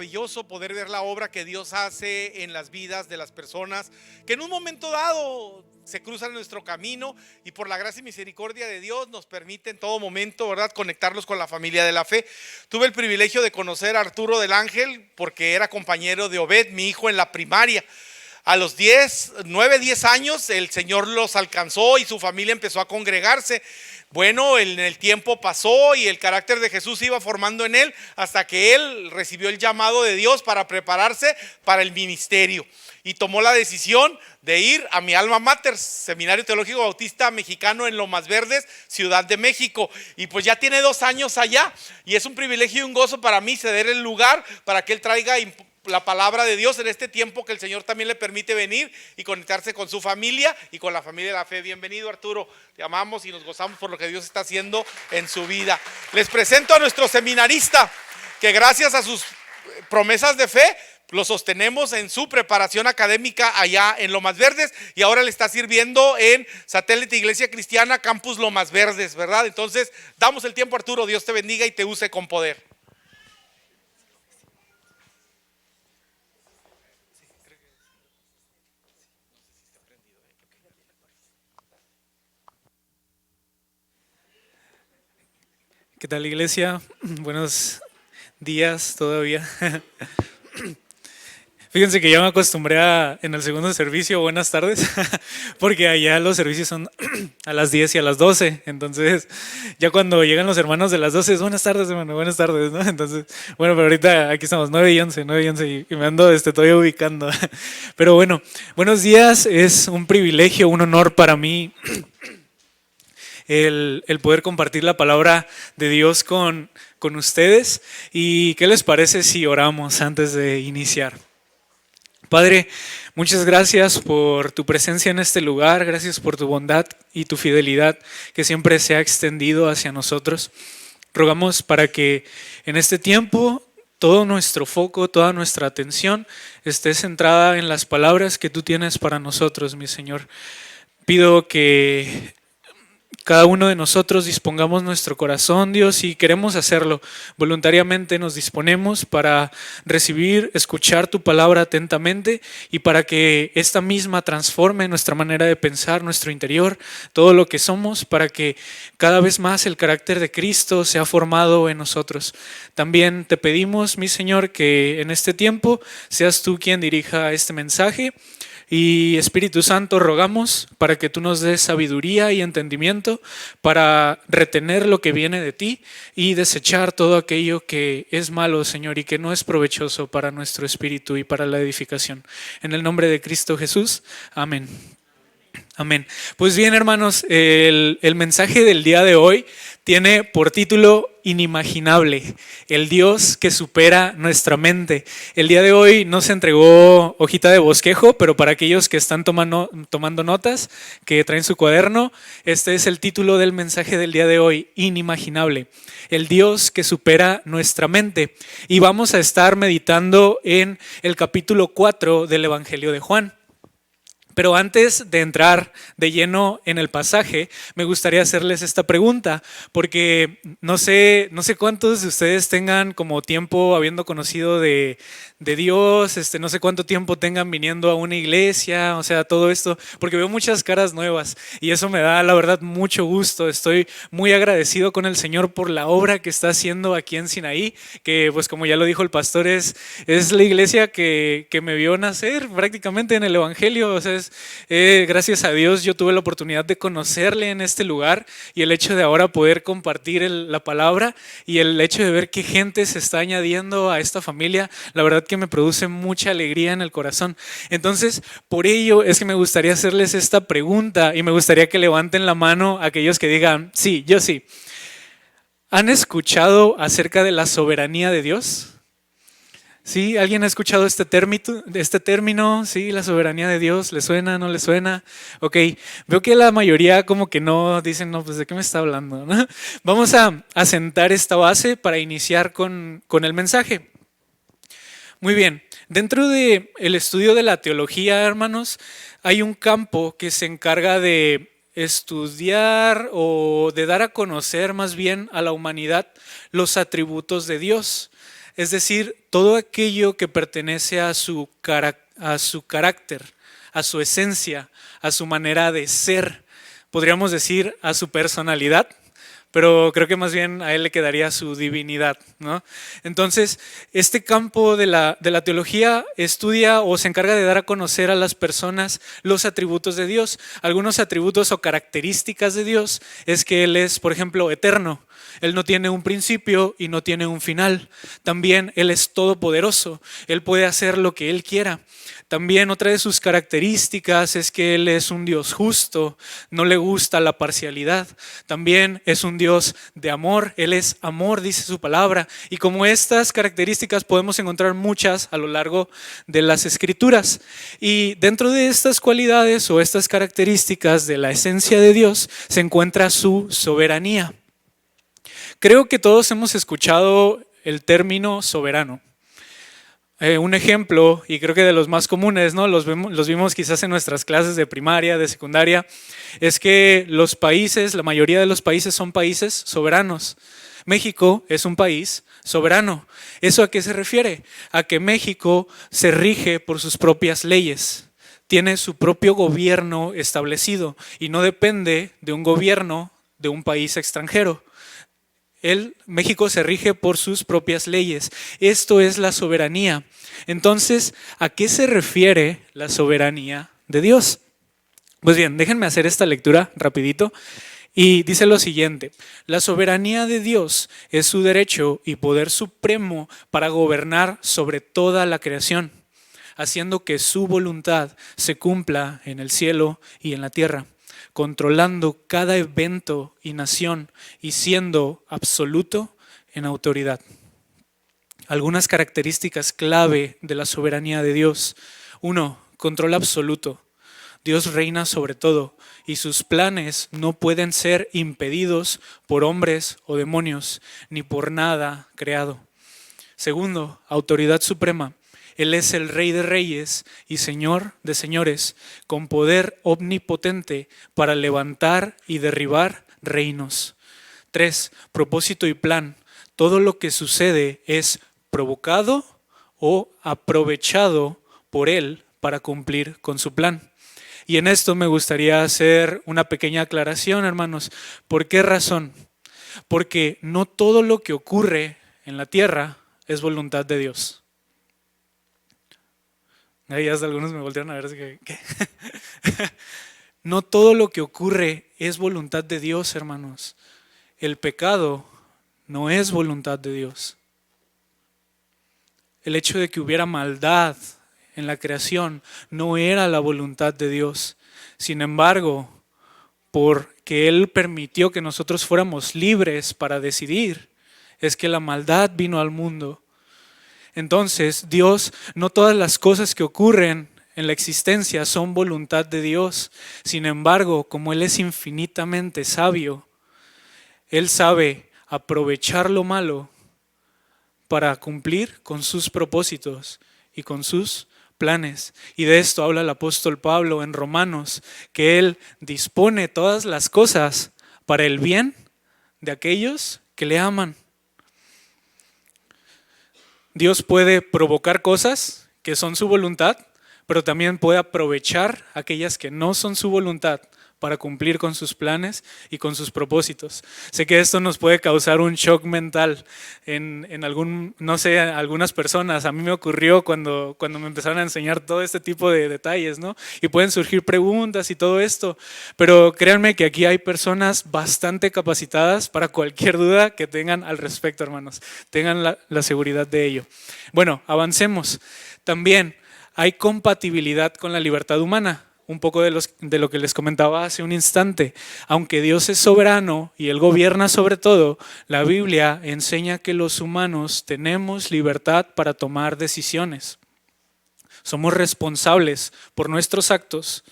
Maravilloso poder ver la obra que Dios hace en las vidas de las personas que en un momento dado se cruzan en nuestro camino y por la gracia y misericordia de Dios nos permite en todo momento, ¿verdad?, conectarlos con la familia de la fe. Tuve el privilegio de conocer a Arturo del Ángel porque era compañero de Obed, mi hijo, en la primaria. A los 9, 10 años el Señor los alcanzó y su familia empezó a congregarse. Bueno, en el tiempo pasó y el carácter de Jesús se iba formando en él hasta que él recibió el llamado de Dios para prepararse para el ministerio y tomó la decisión de ir a mi alma mater, Seminario Teológico Bautista Mexicano en Lomas Verdes, Ciudad de México. Y pues ya tiene 2 años allá y es un privilegio y un gozo para mí ceder el lugar para que él traiga la palabra de Dios en este tiempo que el Señor también le permite venir y conectarse con su familia y con la familia de la fe. Bienvenido, Arturo, te amamos y nos gozamos por lo que Dios está haciendo en su vida. Les presento a nuestro seminarista que gracias a sus promesas de fe lo sostenemos en su preparación académica allá en Lomas Verdes y ahora le está sirviendo en Satélite Iglesia Cristiana Campus Lomas Verdes, ¿verdad? Entonces damos el tiempo, Arturo, Dios te bendiga y te use con poder. ¿Qué tal, iglesia? Buenos días todavía. Fíjense que ya me acostumbré en el segundo servicio, buenas tardes, porque allá los servicios son a las 10 y a las 12. Entonces, ya cuando llegan los hermanos de las 12, es buenas tardes, hermano, buenas tardes, ¿no? Entonces, bueno, pero ahorita aquí estamos, 9 y 11, y me ando todavía ubicando. Pero bueno, buenos días, es un privilegio, un honor para mí el poder compartir la palabra de Dios con ustedes. ¿Y qué les parece si oramos antes de iniciar? Padre, muchas gracias por tu presencia en este lugar, gracias por tu bondad y tu fidelidad que siempre se ha extendido hacia nosotros. Rogamos para que en este tiempo todo nuestro foco, toda nuestra atención esté centrada en las palabras que tú tienes para nosotros, mi Señor. Pido que cada uno de nosotros dispongamos nuestro corazón, Dios, y queremos hacerlo. Voluntariamente nos disponemos para recibir, escuchar tu palabra atentamente y para que esta misma transforme nuestra manera de pensar, nuestro interior, todo lo que somos, para que cada vez más el carácter de Cristo sea formado en nosotros. También te pedimos, mi Señor, que en este tiempo seas tú quien dirija este mensaje. Y Espíritu Santo, rogamos para que tú nos des sabiduría y entendimiento para retener lo que viene de ti y desechar todo aquello que es malo, Señor, y que no es provechoso para nuestro espíritu y para la edificación. En el nombre de Cristo Jesús, amén. Amén. Pues bien, hermanos, el mensaje del día de hoy tiene por título Inimaginable, el Dios que supera nuestra mente. El día de hoy no se entregó hojita de bosquejo, pero para aquellos que están tomando notas, que traen su cuaderno, este es el título del mensaje del día de hoy, Inimaginable, el Dios que supera nuestra mente. Y vamos a estar meditando en el capítulo 4 del Evangelio de Juan. Pero antes de entrar de lleno en el pasaje, me gustaría hacerles esta pregunta, porque no sé cuántos de ustedes tengan como tiempo habiendo conocido de Dios, no sé cuánto tiempo tengan viniendo a una iglesia, o sea, todo esto, porque veo muchas caras nuevas y eso me da, la verdad, mucho gusto. Estoy muy agradecido con el Señor por la obra que está haciendo aquí en Sinaí, que pues como ya lo dijo el pastor, es la iglesia que me vio nacer prácticamente en el Evangelio. O sea, gracias a Dios yo tuve la oportunidad de conocerle en este lugar y el hecho de ahora poder compartir la palabra y el hecho de ver qué gente se está añadiendo a esta familia, la verdad que me produce mucha alegría en el corazón. Entonces, por ello es que me gustaría hacerles esta pregunta y me gustaría que levanten la mano aquellos que digan, sí, yo sí. ¿Han escuchado acerca de la soberanía de Dios? ¿Sí? ¿Alguien ha escuchado este término? ¿Sí? La soberanía de Dios, ¿le suena, no le suena? Ok, veo que la mayoría como que no dicen, no, pues ¿de qué me está hablando? ¿No? Vamos a sentar esta base para iniciar con el mensaje. Muy bien, dentro del estudio de la teología, hermanos, hay un campo que se encarga de estudiar o de dar a conocer más bien a la humanidad los atributos de Dios. es decir, todo aquello que pertenece a su carácter, a su esencia, a su manera de ser, podríamos decir a su personalidad, pero creo que más bien a él le quedaría su divinidad, ¿no? Entonces, este campo de la teología estudia o se encarga de dar a conocer a las personas los atributos de Dios. Algunos atributos o características de Dios es que Él es, por ejemplo, eterno. Él no tiene un principio y no tiene un final. También Él es todopoderoso. Él puede hacer lo que Él quiera. También otra de sus características es que Él es un Dios justo, no le gusta la parcialidad. También es un Dios de amor, Él es amor, dice su palabra. Y como estas características podemos encontrar muchas a lo largo de las Escrituras. Y dentro de estas cualidades o estas características de la esencia de Dios se encuentra su soberanía. Creo que todos hemos escuchado el término soberano. Un ejemplo, y creo que de los más comunes, ¿no? Los vimos quizás en nuestras clases de primaria, de secundaria, es que los países, la mayoría de los países son países soberanos. México es un país soberano. ¿Eso a qué se refiere? A que México se rige por sus propias leyes, tiene su propio gobierno establecido y no depende de un gobierno de un país extranjero. México se rige por sus propias leyes. Esto es la soberanía. Entonces, ¿a qué se refiere la soberanía de Dios? Pues bien, déjenme hacer esta lectura rapidito. Y dice lo siguiente: la soberanía de Dios es su derecho y poder supremo para gobernar sobre toda la creación, haciendo que su voluntad se cumpla en el cielo y en la tierra, controlando cada evento y nación y siendo absoluto en autoridad. Algunas características clave de la soberanía de Dios. 1. Control absoluto. Dios reina sobre todo y sus planes no pueden ser impedidos por hombres o demonios, ni por nada creado. 2. Autoridad suprema. Él es el Rey de Reyes y Señor de Señores, con poder omnipotente para levantar y derribar reinos. 3. Propósito y plan. Todo lo que sucede es provocado o aprovechado por Él para cumplir con su plan. Y en esto me gustaría hacer una pequeña aclaración, hermanos. ¿Por qué razón? Porque no todo lo que ocurre en la tierra es voluntad de Dios. Ahí hasta algunos me voltearon a ver, así que, ¿qué? No todo lo que ocurre es voluntad de Dios, hermanos. El pecado no es voluntad de Dios. El hecho de que hubiera maldad en la creación no era la voluntad de Dios. Sin embargo, porque Él permitió que nosotros fuéramos libres para decidir, es que la maldad vino al mundo. Entonces, Dios, no todas las cosas que ocurren en la existencia son voluntad de Dios. Sin embargo, como Él es infinitamente sabio, Él sabe aprovechar lo malo para cumplir con sus propósitos y con sus planes. Y de esto habla el apóstol Pablo en Romanos, que Él dispone todas las cosas para el bien de aquellos que le aman. Dios puede provocar cosas que son su voluntad, pero también puede aprovechar aquellas que no son su voluntad para cumplir con sus planes y con sus propósitos. Sé que esto nos puede causar un shock mental en algunas personas. A mí me ocurrió cuando me empezaron a enseñar todo este tipo de detalles, ¿no? Y pueden surgir preguntas y todo esto, pero créanme que aquí hay personas bastante capacitadas para cualquier duda que tengan al respecto, hermanos. Tengan la seguridad de ello. Bueno, avancemos. También hay compatibilidad con la libertad humana. Un poco de lo que les comentaba hace un instante. Aunque Dios es soberano y Él gobierna sobre todo, la Biblia enseña que los humanos tenemos libertad para tomar decisiones. Somos responsables por nuestros actos,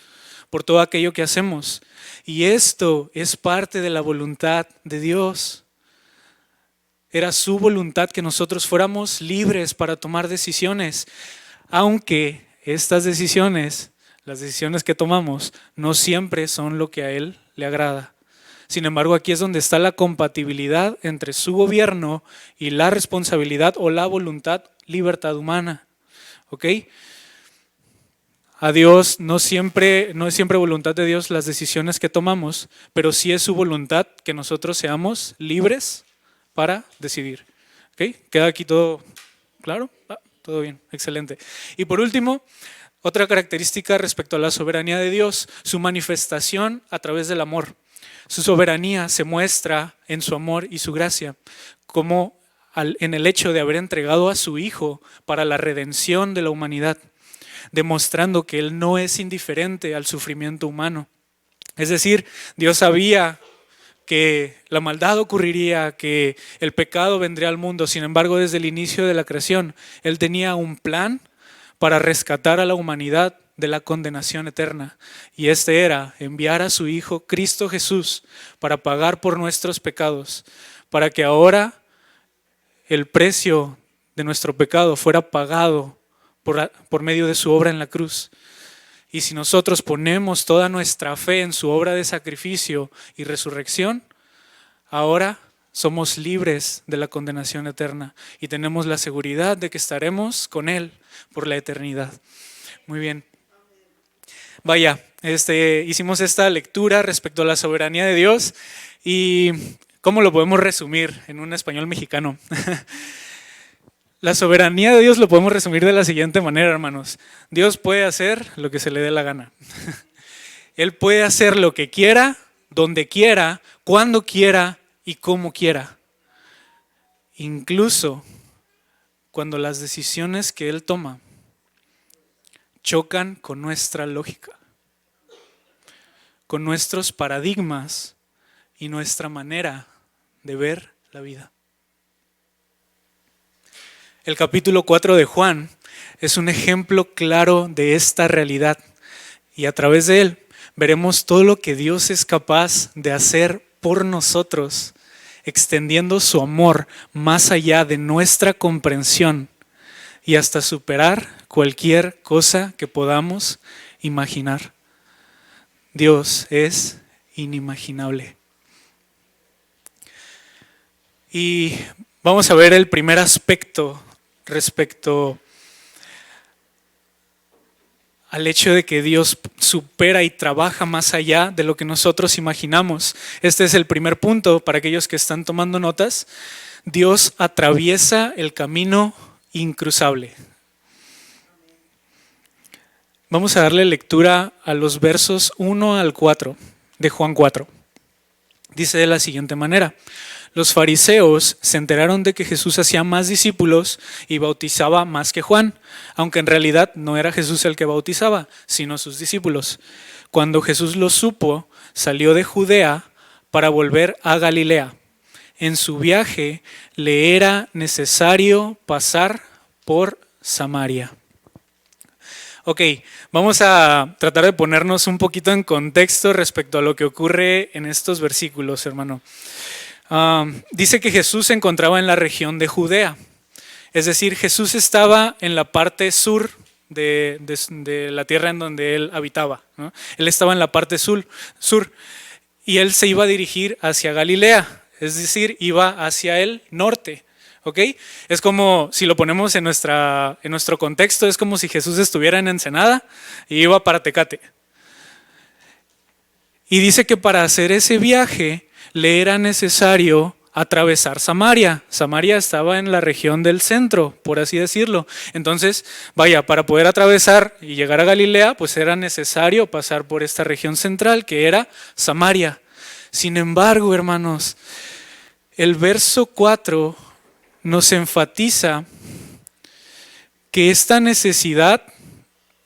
por todo aquello que hacemos. Y esto es parte de la voluntad de Dios. Era su voluntad que nosotros fuéramos libres para tomar decisiones, aunque estas decisiones, las decisiones que tomamos, no siempre son lo que a Él le agrada. Sin embargo, aquí es donde está la compatibilidad entre su gobierno y la responsabilidad o la voluntad, libertad humana. ¿Ok? A Dios no es siempre voluntad de Dios las decisiones que tomamos, pero sí es su voluntad que nosotros seamos libres para decidir. ¿Ok? ¿Queda aquí todo claro? Todo bien, excelente. Y por último, otra característica respecto a la soberanía de Dios, su manifestación a través del amor. Su soberanía se muestra en su amor y su gracia, como en el hecho de haber entregado a su Hijo para la redención de la humanidad, demostrando que Él no es indiferente al sufrimiento humano. Es decir, Dios sabía que la maldad ocurriría, que el pecado vendría al mundo. Sin embargo, desde el inicio de la creación, Él tenía un plan para rescatar a la humanidad de la condenación eterna. Y este era enviar a su Hijo Cristo Jesús para pagar por nuestros pecados, para que ahora el precio de nuestro pecado fuera pagado por medio de su obra en la cruz. Y si nosotros ponemos toda nuestra fe en su obra de sacrificio y resurrección, ahora somos libres de la condenación eterna y tenemos la seguridad de que estaremos con Él por la eternidad. Muy bien. Vaya, hicimos esta lectura respecto a la soberanía de Dios y ¿cómo lo podemos resumir en un español mexicano? La soberanía de Dios lo podemos resumir de la siguiente manera, hermanos. Dios puede hacer lo que se le dé la gana. Él puede hacer lo que quiera, donde quiera, cuando quiera y como quiera. Incluso cuando las decisiones que Él toma chocan con nuestra lógica, con nuestros paradigmas y nuestra manera de ver la vida. El capítulo 4 de Juan es un ejemplo claro de esta realidad y a través de él veremos todo lo que Dios es capaz de hacer por nosotros, extendiendo su amor más allá de nuestra comprensión y hasta superar cualquier cosa que podamos imaginar. Dios es inimaginable. Y vamos a ver el primer aspecto respecto al hecho de que Dios supera y trabaja más allá de lo que nosotros imaginamos. Este es el primer punto para aquellos que están tomando notas. Dios atraviesa el camino incruzable. Vamos a darle lectura a los versos 1 al 4 de Juan 4. Dice de la siguiente manera: los fariseos se enteraron de que Jesús hacía más discípulos y bautizaba más que Juan, aunque en realidad no era Jesús el que bautizaba, sino sus discípulos. Cuando Jesús lo supo, salió de Judea para volver a Galilea. En su viaje le era necesario pasar por Samaria. Ok, vamos a tratar de ponernos un poquito en contexto respecto a lo que ocurre en estos versículos, hermano. Dice que Jesús se encontraba en la región de Judea, es decir, Jesús estaba en la parte sur de la tierra en donde él habitaba, ¿no? Él estaba en la parte sur y él se iba a dirigir hacia Galilea, es decir, iba hacia el norte. ¿Ok? Es como, si lo ponemos en nuestro contexto, es como si Jesús estuviera en Ensenada y iba para Tecate. Y dice que para hacer ese viaje le era necesario atravesar Samaria. Samaria estaba en la región del centro, por así decirlo. Entonces, vaya, para poder atravesar y llegar a Galilea, pues era necesario pasar por esta región central que era Samaria. Sin embargo, hermanos, el verso 4 nos enfatiza que esta necesidad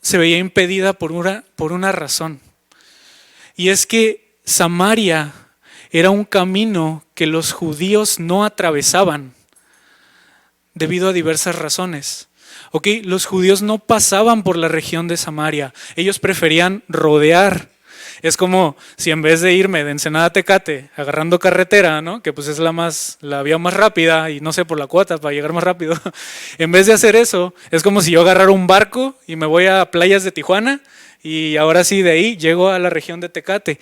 se veía impedida por una razón. Y es que Samaria era un camino que los judíos no atravesaban debido a diversas razones. Los judíos no pasaban por la región de Samaria, ellos preferían rodear. Es como si en vez de irme de Ensenada a Tecate agarrando carretera, ¿no? Que pues es la vía más rápida y no sé, por la cuota para llegar más rápido. En vez de hacer eso, es como si yo agarrara un barco y me voy a playas de Tijuana y ahora sí de ahí llego a la región de Tecate.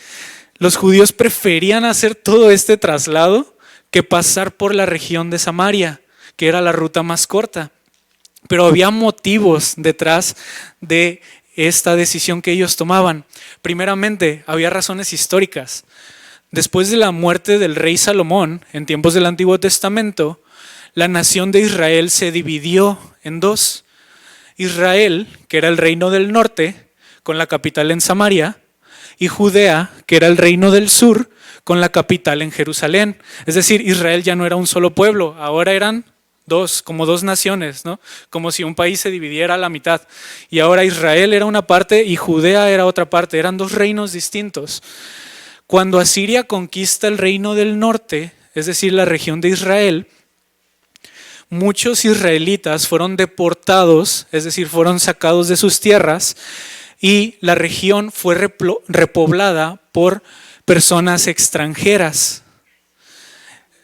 los judíos preferían hacer todo este traslado que pasar por la región de Samaria, que era la ruta más corta. Pero había motivos detrás de esta decisión que ellos tomaban. Primeramente, había razones históricas. Después de la muerte del rey Salomón, en tiempos del Antiguo Testamento, la nación de Israel se dividió en dos. Israel, que era el reino del norte, con la capital en Samaria, y Judea, que era el reino del sur, con la capital en Jerusalén. Es decir, Israel ya no era un solo pueblo, ahora eran dos, como dos naciones, ¿no? Como si un país se dividiera a la mitad. Y ahora Israel era una parte y Judea era otra parte, eran dos reinos distintos. Cuando Asiria conquista el reino del norte, es decir, la región de Israel, muchos israelitas fueron deportados, es decir, fueron sacados de sus tierras y la región fue repoblada por personas extranjeras.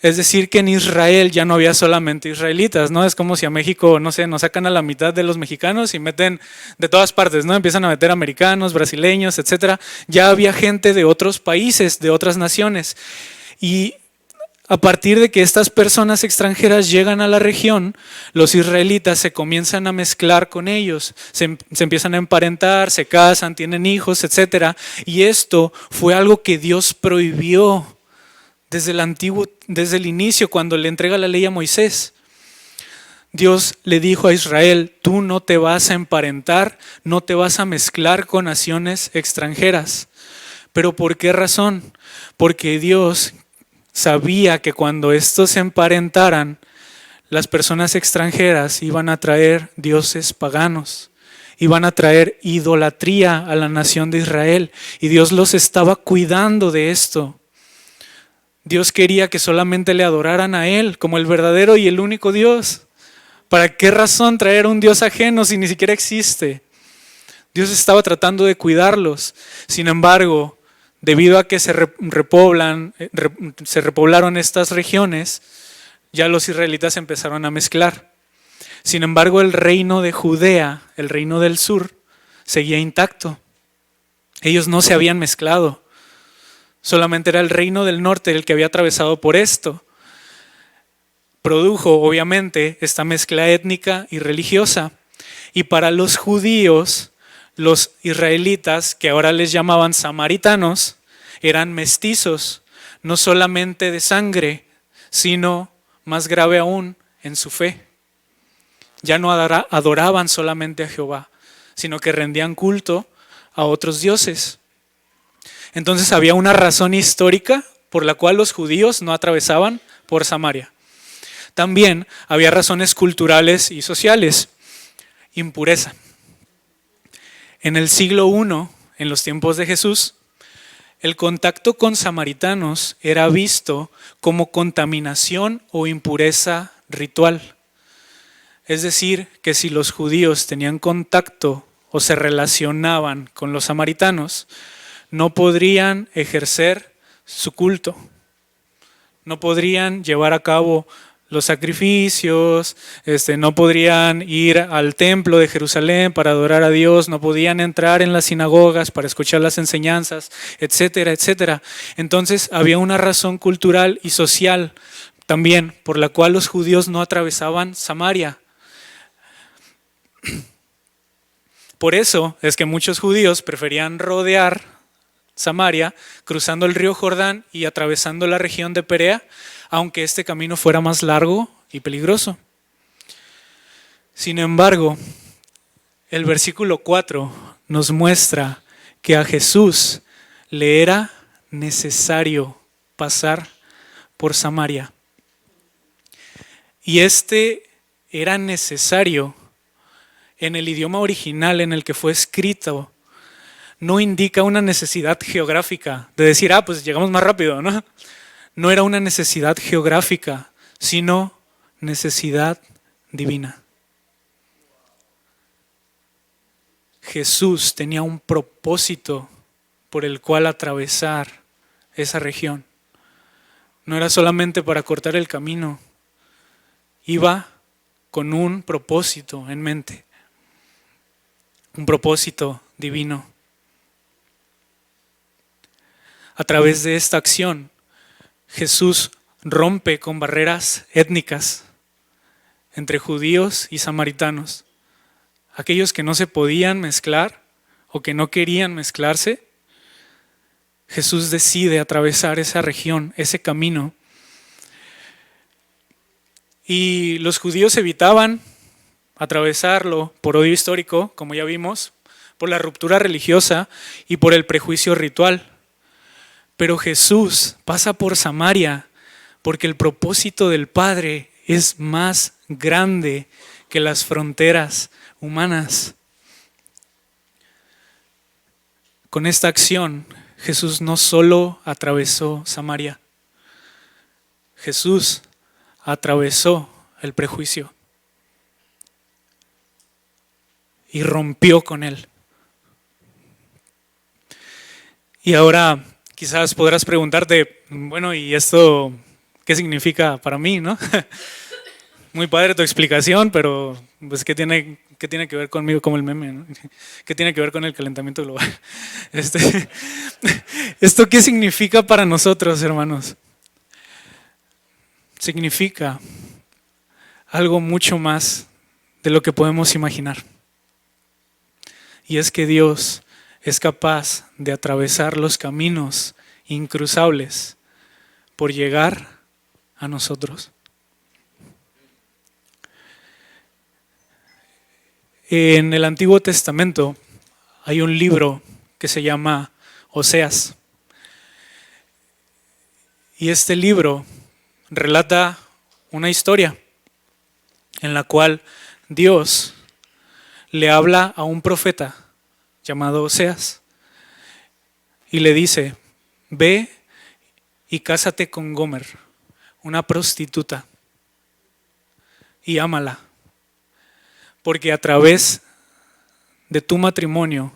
Es decir, que en Israel ya no había solamente israelitas, ¿no? Es como si a México, no sé, nos sacan a la mitad de los mexicanos y meten de todas partes, ¿no? Empiezan a meter americanos, brasileños, etcétera. Ya había gente de otros países, de otras naciones. Y a partir de que estas personas extranjeras llegan a la región, los israelitas se comienzan a mezclar con ellos, se empiezan a emparentar, se casan, tienen hijos, etcétera. Y esto fue algo que Dios prohibió desde el inicio, cuando le entrega la ley a Moisés. Dios le dijo a Israel: tú no te vas a emparentar, no te vas a mezclar con naciones extranjeras. ¿Pero por qué razón? Porque Dios sabía que cuando estos se emparentaran, las personas extranjeras iban a traer dioses paganos, iban a traer idolatría a la nación de Israel, y Dios los estaba cuidando de esto. Dios quería que solamente le adoraran a Él como el verdadero y el único Dios. ¿Para qué razón traer un Dios ajeno si ni siquiera existe? Dios estaba tratando de cuidarlos. Sin embargo, debido a que se repoblaron estas regiones, ya los israelitas empezaron a mezclar. Sin embargo, el reino de Judea, el reino del sur, seguía intacto. Ellos no se habían mezclado. Solamente era el reino del norte el que había atravesado por esto. Produjo, obviamente, esta mezcla étnica y religiosa. Y para los judíos, los israelitas, que ahora les llamaban samaritanos, eran mestizos, no solamente de sangre, sino, más grave aún, en su fe. Ya no adoraban solamente a Jehová, sino que rendían culto a otros dioses. Entonces había una razón histórica por la cual los judíos no atravesaban por Samaria. También había razones culturales y sociales. Impureza. En el siglo I, en los tiempos de Jesús, el contacto con samaritanos era visto como contaminación o impureza ritual. Es decir, que si los judíos tenían contacto o se relacionaban con los samaritanos, no podrían ejercer su culto, no podrían llevar a cabo los sacrificios, no podrían ir al templo de Jerusalén para adorar a Dios, no podían entrar en las sinagogas para escuchar las enseñanzas, etcétera, etcétera. Entonces había una razón cultural y social también por la cual los judíos no atravesaban Samaria. Por eso es que muchos judíos preferían rodear Samaria, cruzando el río Jordán y atravesando la región de Perea, aunque este camino fuera más largo y peligroso. Sin embargo, el versículo 4 nos muestra que a Jesús le era necesario pasar por Samaria. Y era necesario en el idioma original en el que fue escrito. No indica una necesidad geográfica de decir, pues llegamos más rápido, ¿no? No era una necesidad geográfica, sino necesidad divina. Jesús tenía un propósito por el cual atravesar esa región. No era solamente para cortar el camino, iba con un propósito en mente, un propósito divino. A través de esta acción, Jesús rompe con barreras étnicas entre judíos y samaritanos. Aquellos que no se podían mezclar o que no querían mezclarse, Jesús decide atravesar esa región, ese camino. Y los judíos evitaban atravesarlo por odio histórico, como ya vimos, por la ruptura religiosa y por el prejuicio ritual. Pero Jesús pasa por Samaria porque el propósito del Padre es más grande que las fronteras humanas. Con esta acción, Jesús no solo atravesó Samaria, Jesús atravesó el prejuicio y rompió con él. Y ahora quizás podrás preguntarte, bueno, ¿y esto qué significa para mí, no? Muy padre tu explicación, pero pues ¿qué tiene que ver conmigo, como el meme, ¿no? ¿Qué tiene que ver con el calentamiento global? ¿Esto qué significa para nosotros, hermanos? Significa algo mucho más de lo que podemos imaginar. Y es que Dios es capaz de atravesar los caminos incruzables por llegar a nosotros. En el Antiguo Testamento hay un libro que se llama Oseas. Y este libro relata una historia en la cual Dios le habla a un profeta llamado Oseas y le dice: ve y cásate con Gomer, una prostituta, y ámala, porque a través de tu matrimonio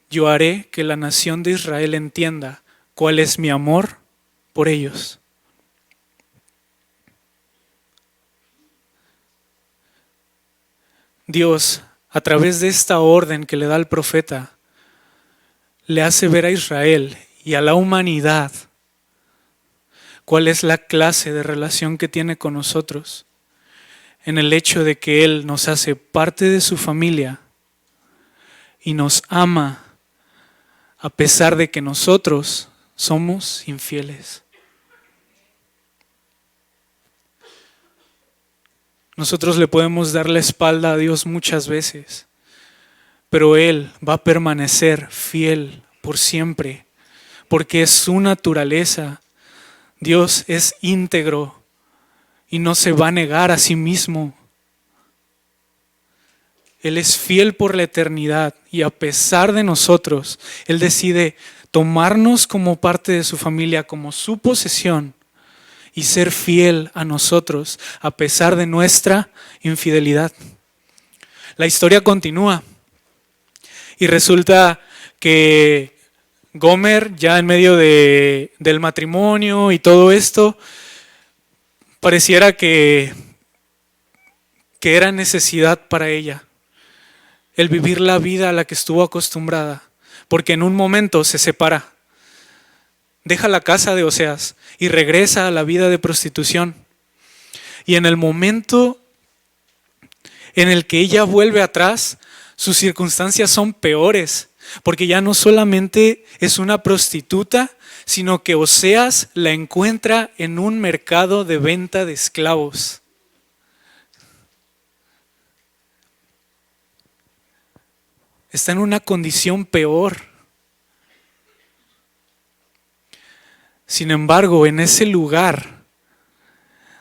yo haré que la nación de Israel entienda cuál es mi amor por ellos. Dios, a través de esta orden que le da al profeta, le hace ver a Israel y a la humanidad cuál es la clase de relación que tiene con nosotros, en el hecho de que Él nos hace parte de su familia y nos ama a pesar de que nosotros somos infieles. Nosotros le podemos dar la espalda a Dios muchas veces, pero Él va a permanecer fiel por siempre, porque es su naturaleza. Dios es íntegro y no se va a negar a sí mismo. Él es fiel por la eternidad y a pesar de nosotros, Él decide tomarnos como parte de su familia, como su posesión, y ser fiel a nosotros a pesar de nuestra infidelidad. La historia continúa y resulta que Gomer, ya en medio del matrimonio y todo esto, pareciera que era necesidad para ella el vivir la vida a la que estuvo acostumbrada, porque en un momento se separa, deja la casa de Oseas y regresa a la vida de prostitución. Y en el momento en el que ella vuelve atrás, sus circunstancias son peores, porque ya no solamente es una prostituta, sino que Oseas la encuentra en un mercado de venta de esclavos. Está en una condición peor. Sin embargo, en ese lugar,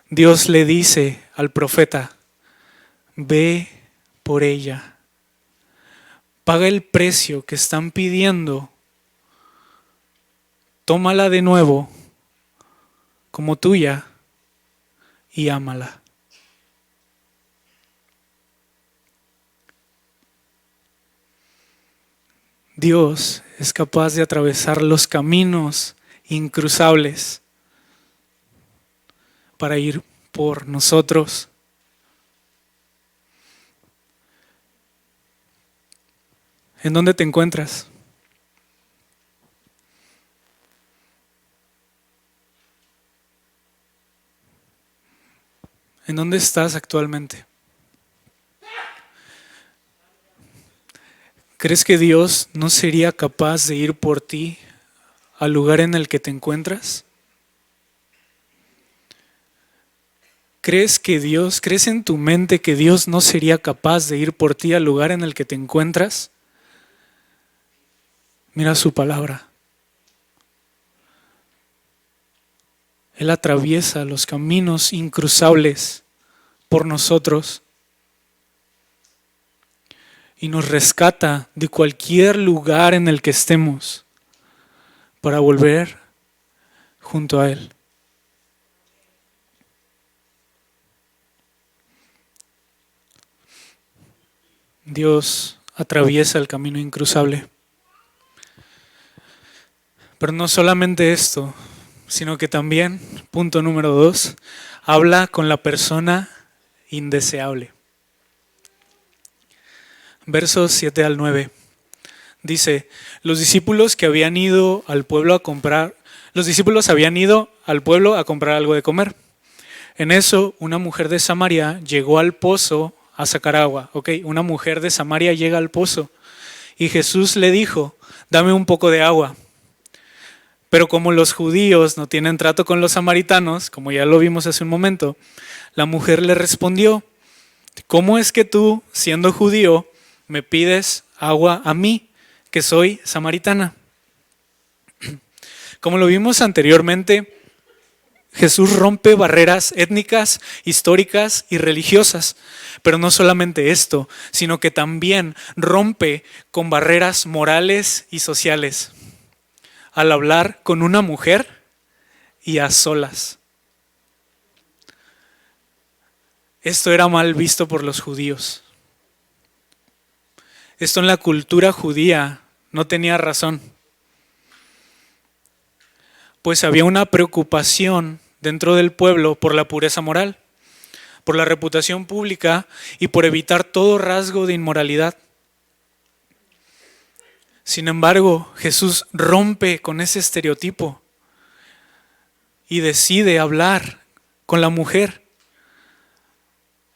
Dios le dice al profeta: ve por ella, paga el precio que están pidiendo, tómala de nuevo como tuya y ámala. Dios es capaz de atravesar los caminos incruzables para ir por nosotros. ¿En dónde te encuentras? ¿En dónde estás actualmente? ¿Crees que Dios no sería capaz de ir por ti al lugar en el que te encuentras? ¿Crees en tu mente que Dios no sería capaz de ir por ti al lugar en el que te encuentras? Mira su palabra. Él atraviesa los caminos incruzables por nosotros y nos rescata de cualquier lugar en el que estemos para volver junto a Él. Dios atraviesa el camino incruzable. Pero no solamente esto, sino que también, punto número 2, habla con la persona indeseable. Versos 7 al 9. Dice, los discípulos habían ido al pueblo a comprar algo de comer. En eso, una mujer de Samaria llegó al pozo a sacar agua. Una mujer de Samaria llega al pozo y Jesús le dijo, dame un poco de agua. Pero como los judíos no tienen trato con los samaritanos, como ya lo vimos hace un momento, la mujer le respondió, ¿cómo es que tú, siendo judío, me pides agua a mí, que soy samaritana? Como lo vimos anteriormente, Jesús rompe barreras étnicas, históricas y religiosas. Pero no solamente esto, sino que también rompe con barreras morales y sociales al hablar con una mujer y a solas. Esto era mal visto por los judíos. Esto en la cultura judía no tenía razón, pues había una preocupación dentro del pueblo por la pureza moral, por la reputación pública y por evitar todo rasgo de inmoralidad. Sin embargo, Jesús rompe con ese estereotipo y decide hablar con la mujer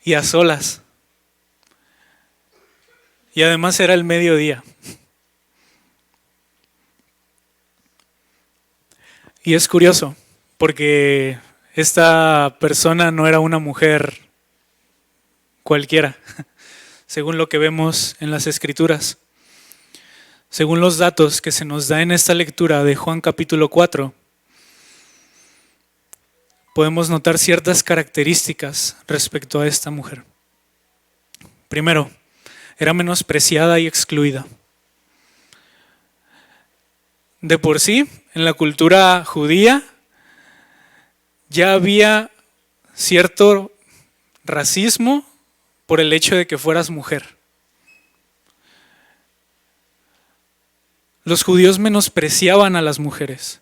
y a solas. Y además era el mediodía. Y es curioso, porque esta persona no era una mujer cualquiera, según lo que vemos en las Escrituras. Según los datos que se nos da en esta lectura de Juan capítulo 4, podemos notar ciertas características respecto a esta mujer. Primero, era menospreciada y excluida. De por sí, en la cultura judía ya había cierto racismo por el hecho de que fueras mujer. Los judíos menospreciaban a las mujeres.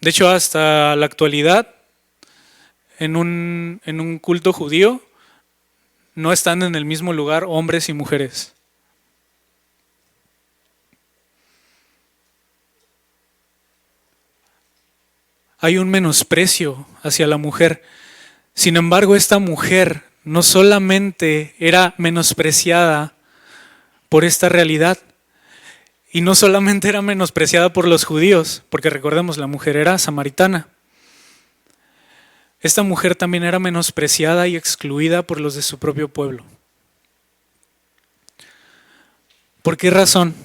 De hecho, hasta la actualidad, en un culto judío, no están en el mismo lugar hombres y mujeres. Hay un menosprecio hacia la mujer. Sin embargo, esta mujer no solamente era menospreciada por esta realidad, y no solamente era menospreciada por los judíos, porque recordemos, la mujer era samaritana. Esta mujer también era menospreciada y excluida por los de su propio pueblo. ¿Por qué razón?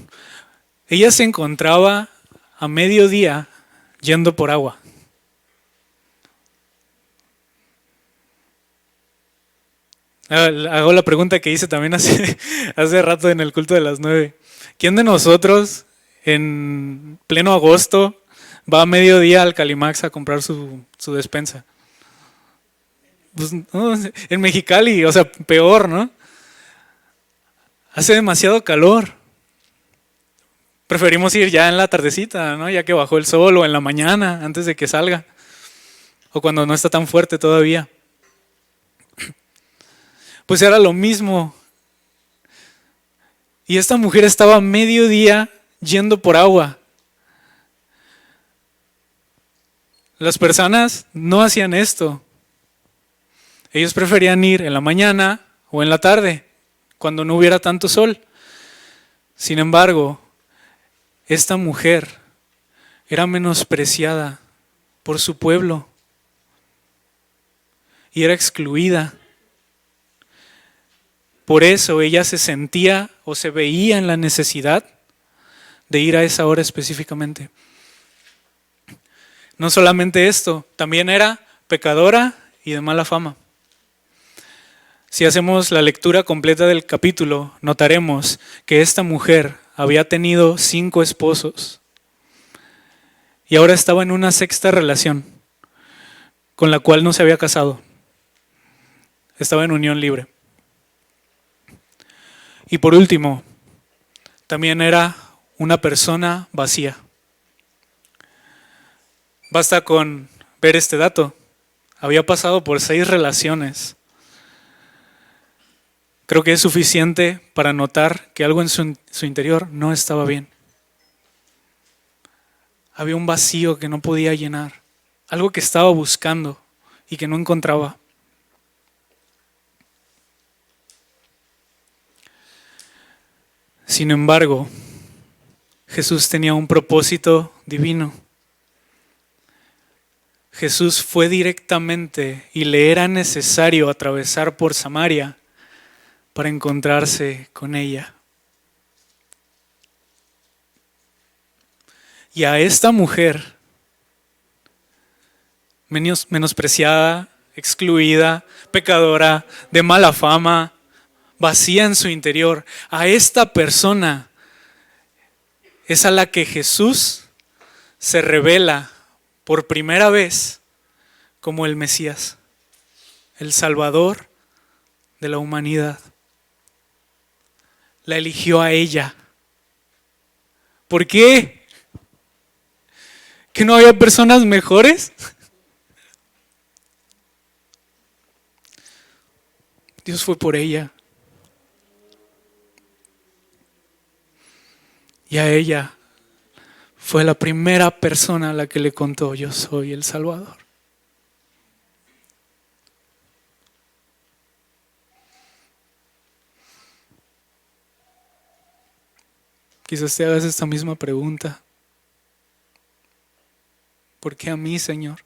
Ella se encontraba a mediodía yendo por agua. Hago la pregunta que hice también hace rato en el culto de las 9. ¿Quién de nosotros en pleno agosto va a mediodía al Calimax a comprar su despensa? Pues, no, en Mexicali, o sea, peor, ¿no? Hace demasiado calor. Preferimos ir ya en la tardecita, ¿no? Ya que bajó el sol, o en la mañana, antes de que salga. O cuando no está tan fuerte todavía. Pues era lo mismo. Y esta mujer estaba a mediodía yendo por agua. Las personas no hacían esto. Ellos preferían ir en la mañana o en la tarde, cuando no hubiera tanto sol. Sin embargo, esta mujer era menospreciada por su pueblo y era excluida. Por eso ella se sentía o se veía en la necesidad de ir a esa hora específicamente. No solamente esto, también era pecadora y de mala fama. Si hacemos la lectura completa del capítulo, notaremos que esta mujer había tenido 5 esposos y ahora estaba en una 6ª relación con la cual no se había casado. Estaba en unión libre. Y por último, también era una persona vacía. Basta con ver este dato. Había pasado por 6 relaciones. Creo que es suficiente para notar que algo en su interior no estaba bien. Había un vacío que no podía llenar, algo que estaba buscando y que no encontraba. Sin embargo, Jesús tenía un propósito divino. Jesús fue directamente y le era necesario atravesar por Samaria para encontrarse con ella. Y a esta mujer, menospreciada, excluida, pecadora, de mala fama, vacía en su interior, a esta persona es a la que Jesús se revela por primera vez como el Mesías, el Salvador de la humanidad. La eligió a ella. ¿Por qué? ¿Que no había personas mejores? Dios fue por ella. Y a ella fue la primera persona a la que le contó: yo soy el Salvador. Quizás te hagas esta misma pregunta. ¿Por qué a mí, Señor?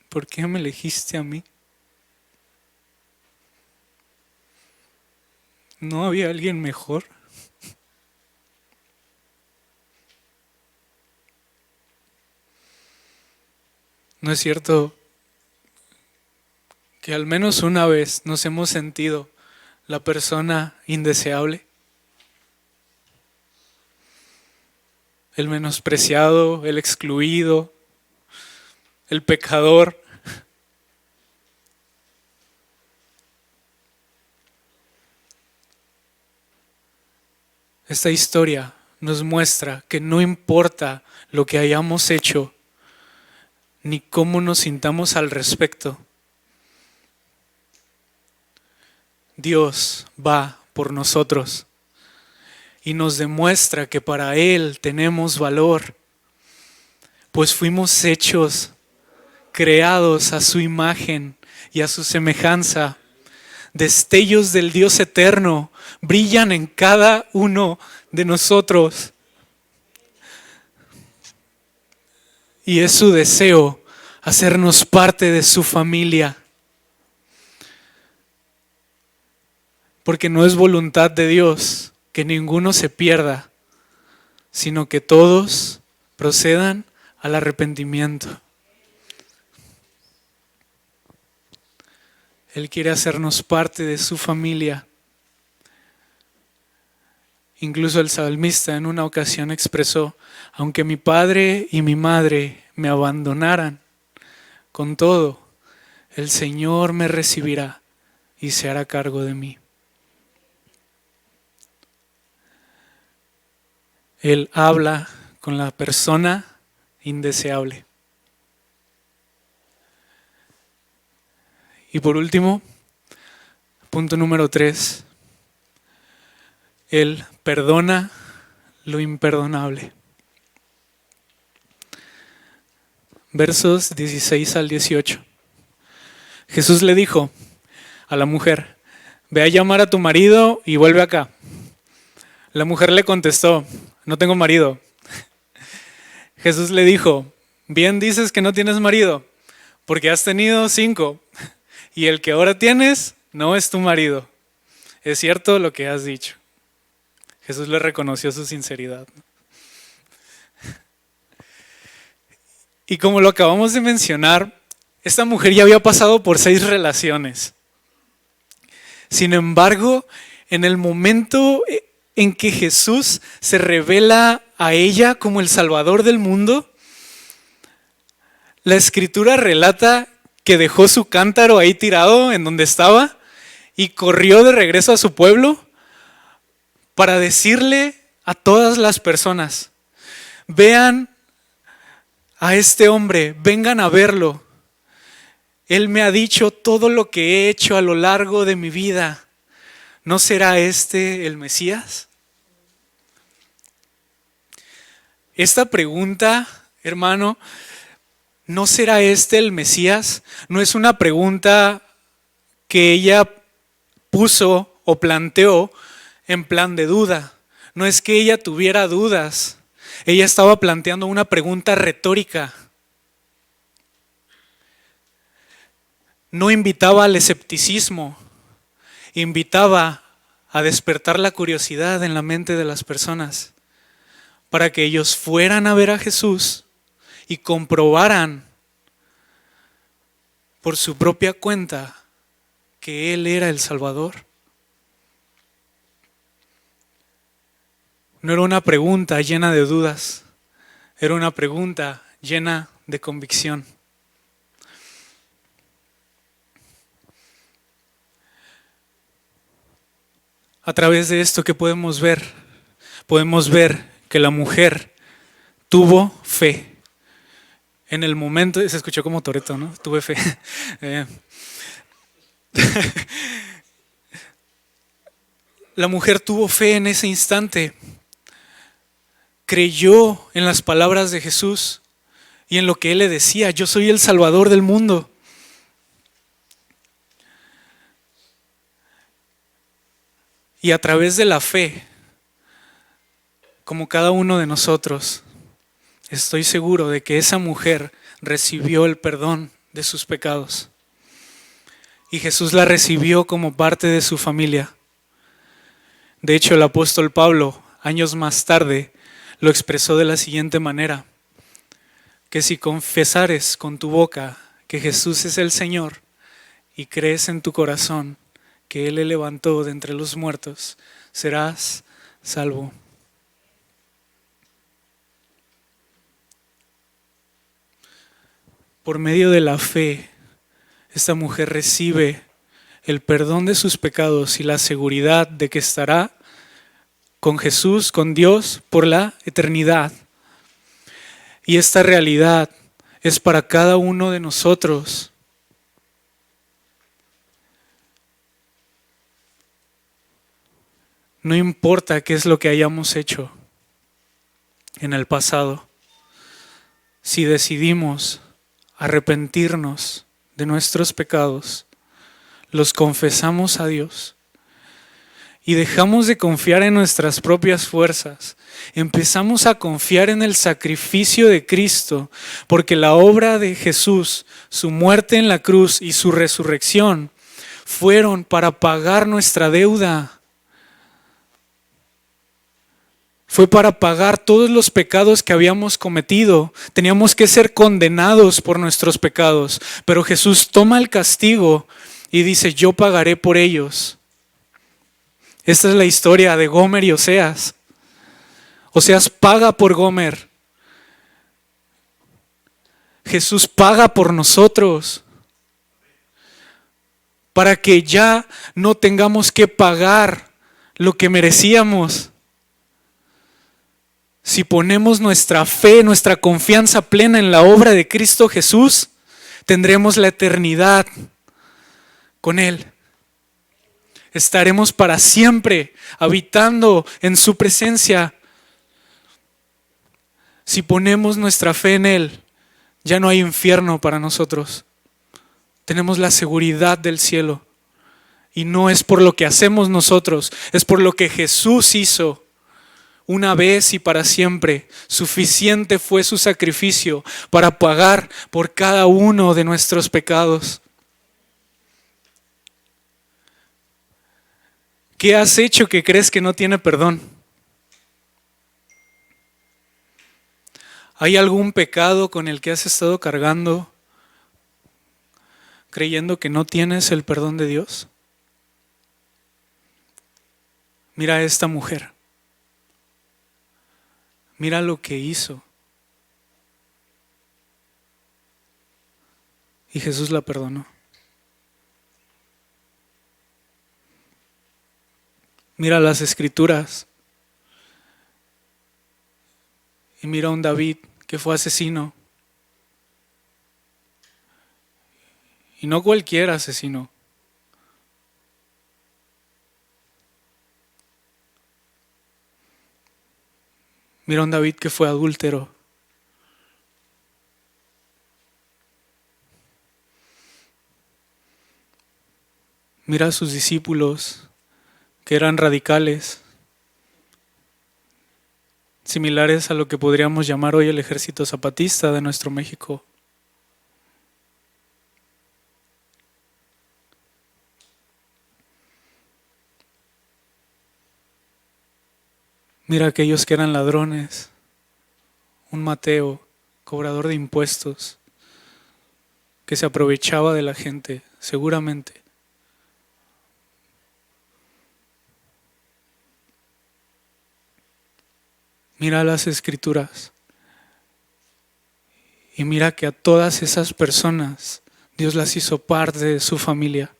¿Por qué me elegiste a mí? ¿No había alguien mejor? ¿No es cierto que al menos una vez nos hemos sentido la persona indeseable? El menospreciado, el excluido, el pecador. Esta historia nos muestra que no importa lo que hayamos hecho, ni cómo nos sintamos al respecto, Dios va por nosotros y nos demuestra que para Él tenemos valor, pues fuimos hechos, creados a su imagen y a su semejanza. Destellos del Dios eterno brillan en cada uno de nosotros. Y es su deseo hacernos parte de su familia. Porque no es voluntad de Dios que ninguno se pierda, sino que todos procedan al arrepentimiento. Él quiere hacernos parte de su familia. Incluso el salmista en una ocasión expresó: aunque mi padre y mi madre me abandonaran, con todo, el Señor me recibirá y se hará cargo de mí. Él habla con la persona indeseable. Y por último, punto número 3, Él perdona lo imperdonable. Versos 16 al 18. Jesús le dijo a la mujer: ve a llamar a tu marido y vuelve acá. La mujer le contestó: no tengo marido. Jesús le dijo: bien dices que no tienes marido, porque has tenido 5, y el que ahora tienes no es tu marido. Es cierto lo que has dicho. Jesús le reconoció su sinceridad. Y como lo acabamos de mencionar, esta mujer ya había pasado por 6 relaciones. Sin embargo, en el momento en que Jesús se revela a ella como el Salvador del mundo, la Escritura relata que dejó su cántaro ahí tirado en donde estaba y corrió de regreso a su pueblo para decirle a todas las personas: vean a este hombre, vengan a verlo. Él me ha dicho todo lo que he hecho a lo largo de mi vida. ¿No será este el Mesías? Esta pregunta, hermano, ¿no será este el Mesías? No es una pregunta que ella puso o planteó en plan de duda. No es que ella tuviera dudas. Ella estaba planteando una pregunta retórica. No invitaba al escepticismo, invitaba a despertar la curiosidad en la mente de las personas para que ellos fueran a ver a Jesús y comprobaran por su propia cuenta que Él era el Salvador. No era una pregunta llena de dudas, era una pregunta llena de convicción. A través de esto, ¿qué podemos ver? Podemos ver que la mujer tuvo fe. En el momento, se escuchó como Toretto, ¿no? Tuve fe. La mujer tuvo fe en ese instante. Creyó en las palabras de Jesús y en lo que Él le decía: yo soy el Salvador del mundo. Y a través de la fe, como cada uno de nosotros, estoy seguro de que esa mujer recibió el perdón de sus pecados. Y Jesús la recibió como parte de su familia. De hecho, el apóstol Pablo, años más tarde, lo expresó de la siguiente manera: que si confesares con tu boca que Jesús es el Señor y crees en tu corazón que Él le levantó de entre los muertos, serás salvo. Por medio de la fe, esta mujer recibe el perdón de sus pecados y la seguridad de que estará con Jesús, con Dios, por la eternidad. Y esta realidad es para cada uno de nosotros. No importa qué es lo que hayamos hecho en el pasado, si decidimos arrepentirnos de nuestros pecados, los confesamos a Dios y dejamos de confiar en nuestras propias fuerzas, empezamos a confiar en el sacrificio de Cristo, porque la obra de Jesús, su muerte en la cruz y su resurrección fueron para pagar nuestra deuda. Fue para pagar todos los pecados que habíamos cometido. Teníamos que ser condenados por nuestros pecados, pero Jesús toma el castigo y dice: yo pagaré por ellos. Esta es la historia de Gomer y Oseas. Oseas paga por Gomer. Jesús paga por nosotros, para que ya no tengamos que pagar lo que merecíamos. Si ponemos nuestra fe, nuestra confianza plena en la obra de Cristo Jesús, tendremos la eternidad con Él. Estaremos para siempre habitando en su presencia. Si ponemos nuestra fe en Él, ya no hay infierno para nosotros. Tenemos la seguridad del cielo. Y no es por lo que hacemos nosotros, es por lo que Jesús hizo una vez y para siempre. Suficiente fue su sacrificio para pagar por cada uno de nuestros pecados. ¿Qué has hecho que crees que no tiene perdón? ¿Hay algún pecado con el que has estado cargando, creyendo que no tienes el perdón de Dios? Mira a esta mujer. Mira lo que hizo. Y Jesús la perdonó. Mira las Escrituras. Y mira a un David que fue asesino. Y no cualquier asesino. Mira a un David que fue adúltero. Mira a sus discípulos que eran radicales, similares a lo que podríamos llamar hoy el ejército zapatista de nuestro México. Mira a aquellos que eran ladrones, un Mateo, cobrador de impuestos, que se aprovechaba de la gente, seguramente. Mira las Escrituras y mira que a todas esas personas Dios las hizo parte de su familia.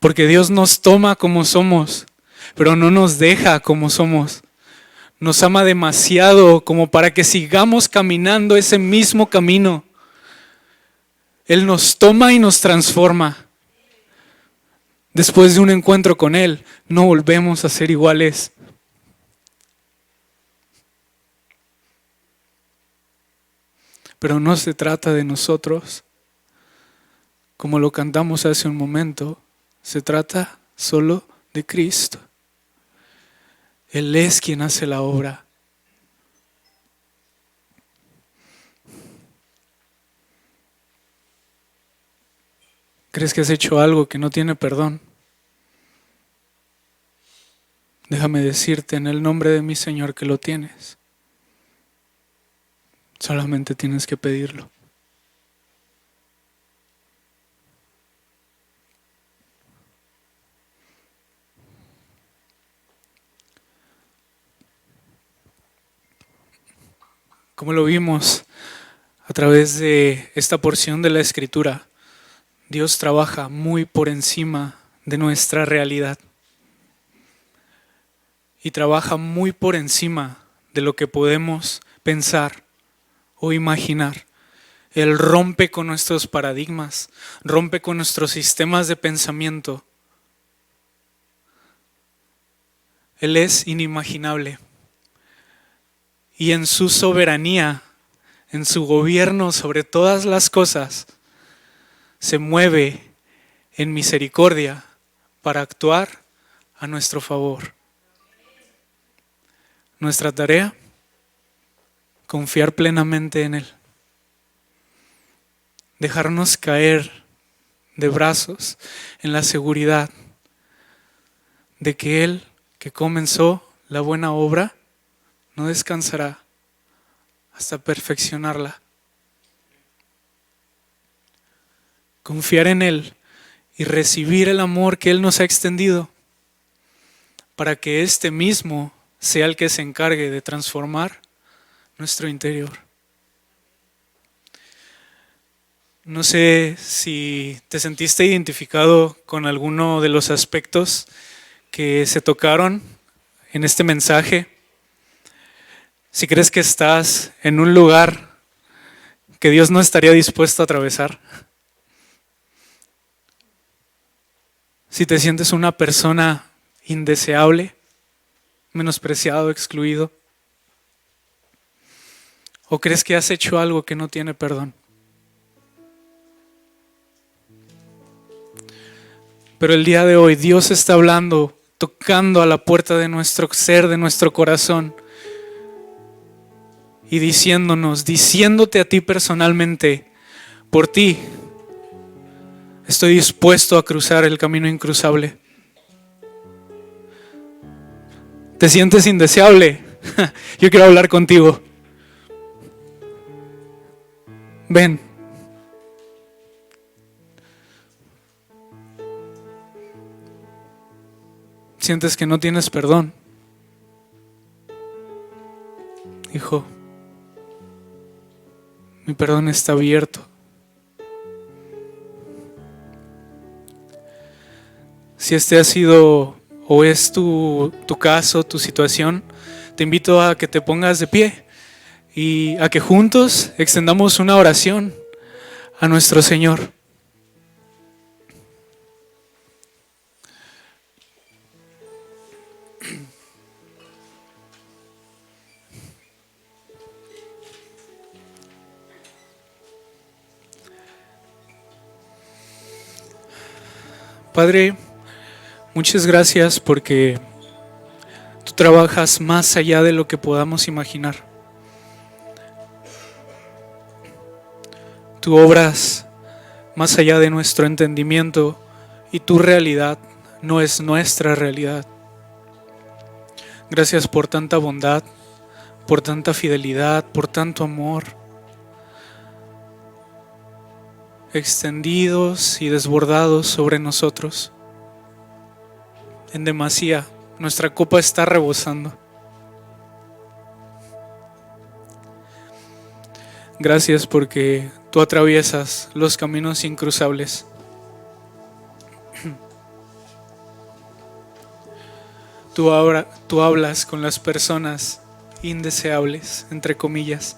Porque Dios nos toma como somos, pero no nos deja como somos. Nos ama demasiado como para que sigamos caminando ese mismo camino. Él nos toma y nos transforma. Después de un encuentro con Él, no volvemos a ser iguales. Pero no se trata de nosotros, como lo cantamos hace un momento, se trata solo de Cristo. Él es quien hace la obra. ¿Crees que has hecho algo que no tiene perdón? Déjame decirte en el nombre de mi Señor que lo tienes. Solamente tienes que pedirlo. Como lo vimos a través de esta porción de la Escritura, Dios trabaja muy por encima de nuestra realidad y trabaja muy por encima de lo que podemos pensar o imaginar. Él rompe con nuestros paradigmas, rompe con nuestros sistemas de pensamiento. Él es inimaginable. Y en su soberanía, en su gobierno sobre todas las cosas, se mueve en misericordia para actuar a nuestro favor. Nuestra tarea, confiar plenamente en Él. Dejarnos caer de brazos en la seguridad de que Él, que comenzó la buena obra, no descansará hasta perfeccionarla. Confiar en Él y recibir el amor que Él nos ha extendido para que este mismo sea el que se encargue de transformar nuestro interior. No sé si te sentiste identificado con alguno de los aspectos que se tocaron en este mensaje. Si crees que estás en un lugar que Dios no estaría dispuesto a atravesar. Si te sientes una persona indeseable, menospreciado, excluido. ¿O crees que has hecho algo que no tiene perdón? Pero el día de hoy Dios está hablando, tocando a la puerta de nuestro ser, de nuestro corazón, y diciéndote a ti personalmente, por ti estoy dispuesto a cruzar el camino incruzable. ¿Te sientes indeseable? Yo quiero hablar contigo. Ven. Sientes que no tienes perdón. Hijo, mi perdón está abierto. Si este ha sido o es tu caso, tu situación, te invito a que te pongas de pie y a que juntos extendamos una oración a nuestro Señor. Padre, muchas gracias porque tú trabajas más allá de lo que podamos imaginar. Tú obras más allá de nuestro entendimiento y tu realidad no es nuestra realidad. Gracias por tanta bondad, por tanta fidelidad, por tanto amor, extendidos y desbordados sobre nosotros. En demasía, nuestra copa está rebosando. Gracias porque tú atraviesas los caminos incruzables. Tú hablas con las personas indeseables, entre comillas.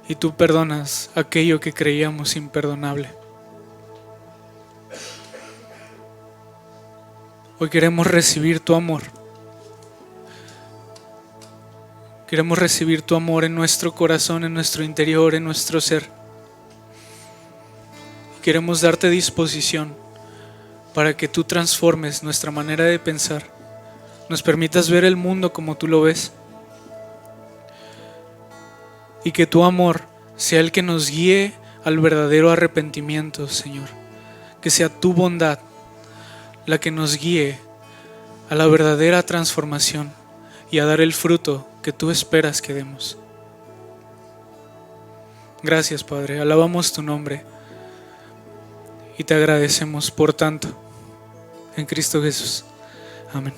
Y tú perdonas aquello que creíamos imperdonable. Hoy queremos recibir tu amor. Queremos recibir tu amor en nuestro corazón, en nuestro interior, en nuestro ser. Queremos darte disposición para que tú transformes nuestra manera de pensar. Nos permitas ver el mundo como tú lo ves. Y que tu amor sea el que nos guíe al verdadero arrepentimiento, Señor. Que sea tu bondad la que nos guíe a la verdadera transformación y a dar el fruto que tú esperas que demos. Gracias, Padre. Alabamos tu nombre y te agradecemos por tanto. En Cristo Jesús. Amén.